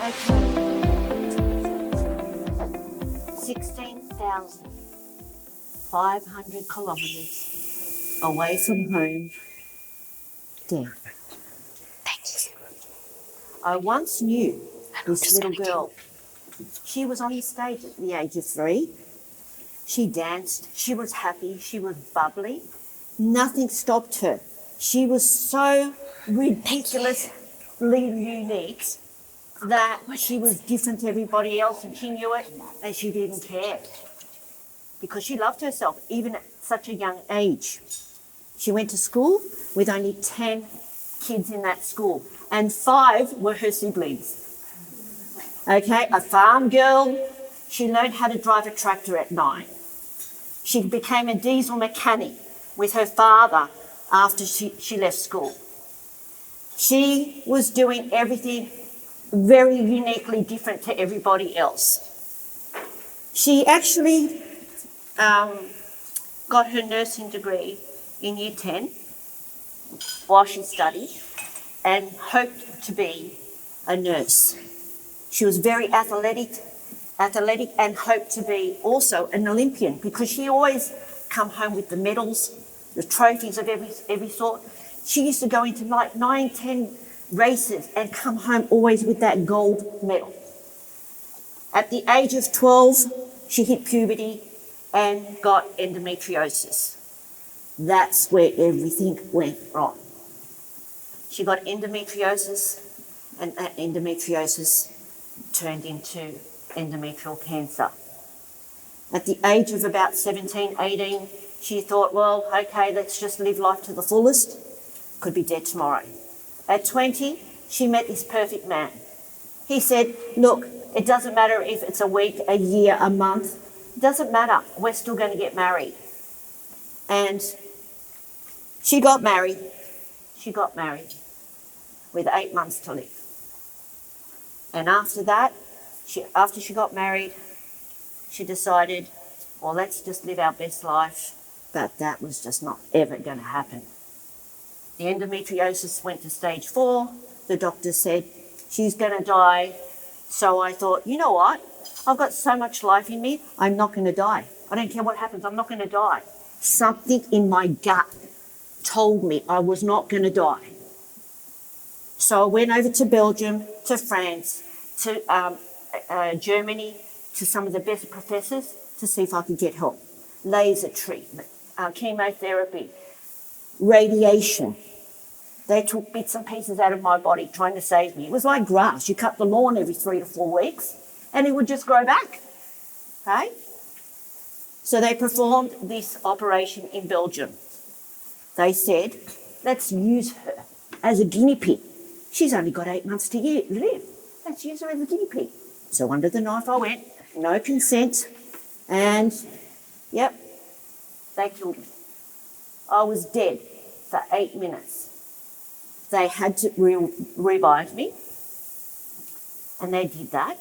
16,500 kilometres away from home, dead. I once knew this little girl. She was on the stage at the age of 3. She danced, she was happy, she was bubbly. Nothing stopped her. She was so ridiculously unique that she was different to everybody else, and she knew it, and she didn't care because she loved herself, even at such a young age. She went to school with only 10 kids in that school, and 5 were her siblings. Okay, a farm girl. She learned how to drive a tractor at 9. She became a diesel mechanic with her father after she left school. She was doing everything very uniquely different to everybody else. She actually got her nursing degree in year 10 while she studied and hoped to be a nurse. She was very athletic and hoped to be also an Olympian because she always come home with the medals, the trophies of every sort. She used to go into like 9, 10 races and come home always with that gold medal. At the age of 12, she hit puberty and got endometriosis. That's where everything went wrong. She got endometriosis, and that endometriosis turned into endometrial cancer. At the age of about 17, 18, she thought, well, okay, let's just live life to the fullest. Could be dead tomorrow. At 20, she met this perfect man. He said, look, it doesn't matter if it's a week, a year, a month. It doesn't matter. We're still going to get married. And she got married. She got married with 8 months to live. And after that, after she got married, she decided, well, let's just live our best life. But that was just not ever going to happen. The endometriosis went to stage 4. The doctor said, she's going to die. So I thought, you know what? I've got so much life in me, I'm not going to die. I don't care what happens, I'm not going to die. Something in my gut told me I was not going to die. So I went over to Belgium, to France, to Germany, to some of the best professors to see if I could get help. Laser treatment, chemotherapy, radiation. They took bits and pieces out of my body trying to save me. It was like grass. You cut the lawn every 3 to 4 weeks and it would just grow back. Okay? So they performed this operation in Belgium. They said, let's use her as a guinea pig. She's only got 8 months to live. Let's use her as a guinea pig. So under the knife I went, no consent, and yep, they killed me. I was dead for 8 minutes. They had to revive me, and they did that,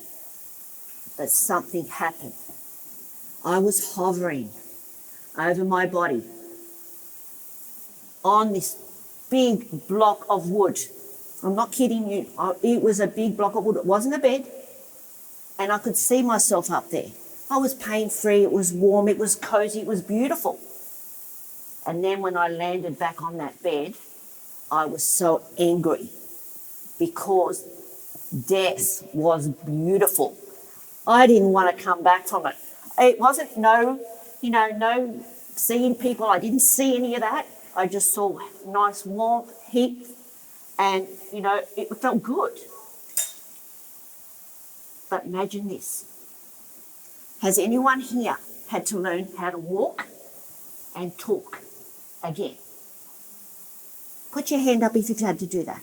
but something happened. I was hovering over my body on this big block of wood. I'm not kidding you. It was a big block of wood. It wasn't a bed, and I could see myself up there. I was pain-free. It was warm. It was cozy. It was beautiful. And then when I landed back on that bed, I was so angry because death was beautiful. I didn't want to come back from it. It wasn't no seeing people. I didn't see any of that. I just saw nice warmth, heat, and, it felt good. But imagine this. Has anyone here had to learn how to walk and talk again? Put your hand up if you've had to do that.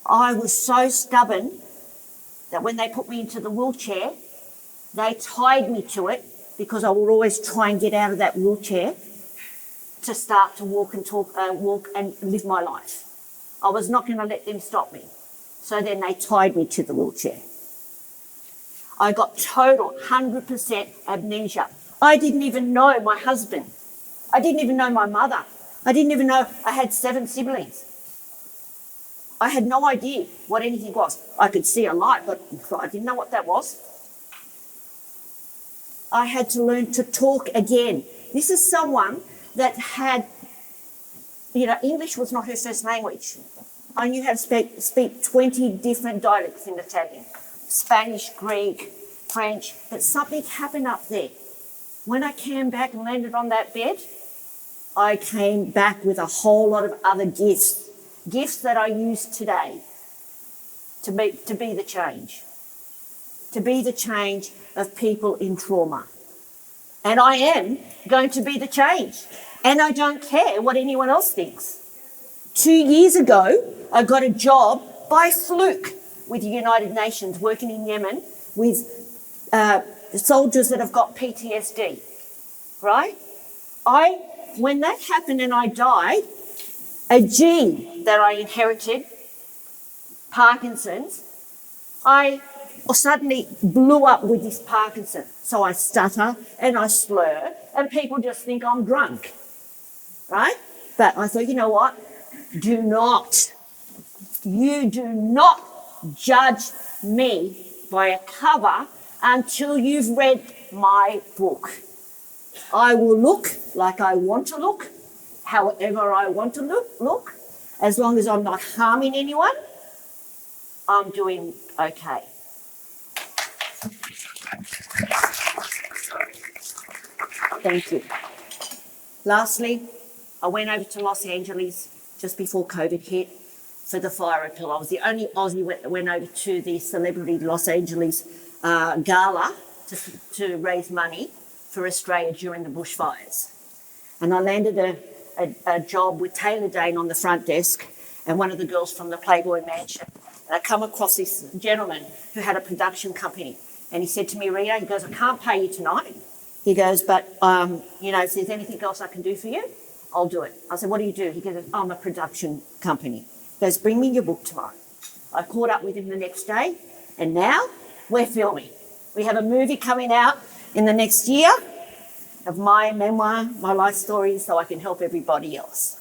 I was so stubborn that when they put me into the wheelchair, they tied me to it because I would always try and get out of that wheelchair to start to walk and talk, walk and live my life. I was not going to let them stop me. So then they tied me to the wheelchair. I got total 100% amnesia. I didn't even know my husband. I didn't even know my mother. I didn't even know I had 7 siblings. I had no idea what anything was. I could see a light, but I didn't know what that was. I had to learn to talk again. This is someone that had, English was not her first language. I knew how to speak 20 different dialects in Italian, Spanish, Greek, French, but something happened up there. When I came back and landed on that bed, I came back with a whole lot of other gifts that I use today to be the change of people in trauma. And I am going to be the change. And I don't care what anyone else thinks. 2 years ago, I got a job by fluke with the United Nations working in Yemen with soldiers that have got PTSD, right? When that happened and I died, a gene that I inherited, Parkinson's, I suddenly blew up with this Parkinson. So I stutter and I slur and people just think I'm drunk, right? But I thought, you know what? You do not judge me by a cover until you've read my book. I will look like I want to look, however I want to look. As long as I'm not harming anyone, I'm doing okay. Thank you. Lastly, I went over to Los Angeles just before COVID hit for the fire appeal. I was the only Aussie that went over to the Celebrity Los Angeles gala to raise money for Australia during the bushfires. And I landed a job with Taylor Dane on the front desk and one of the girls from the Playboy Mansion. And I come across this gentleman who had a production company. And he said to me, Rita, he goes, I can't pay you tonight. He goes, but, if there's anything else I can do for you, I'll do it. I said, what do you do? He goes, I'm a production company. He goes, bring me your book tomorrow. I caught up with him the next day, and now we're filming. We have a movie coming out in the next year of my memoir, my life story, so I can help everybody else.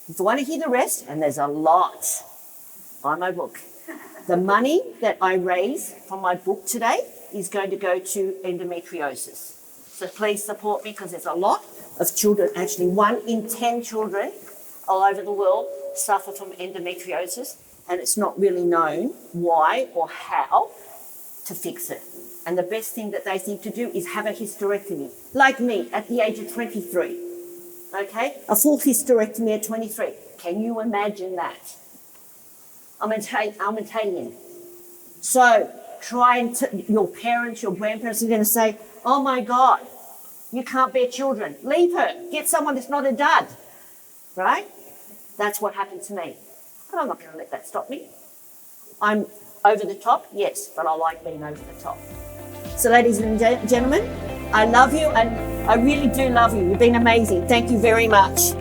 If you want to hear the rest, and there's a lot on my book, the money that I raise from my book today is going to go to endometriosis. So please support me because there's a lot of children, actually 1 in 10 children all over the world suffer from endometriosis, and it's not really known why or how to fix it. And the best thing that they think to do is have a hysterectomy, like me at the age of 23. Okay? A full hysterectomy at 23. Can you imagine that? I'm Italian. So your parents, your grandparents are going to say, oh my God, you can't bear children. Leave her. Get someone that's not a dud. Right? That's what happened to me. But I'm not going to let that stop me. I'm over the top, yes, but I like being over the top. So ladies and gentlemen, I love you and I really do love you. You've been amazing. Thank you very much.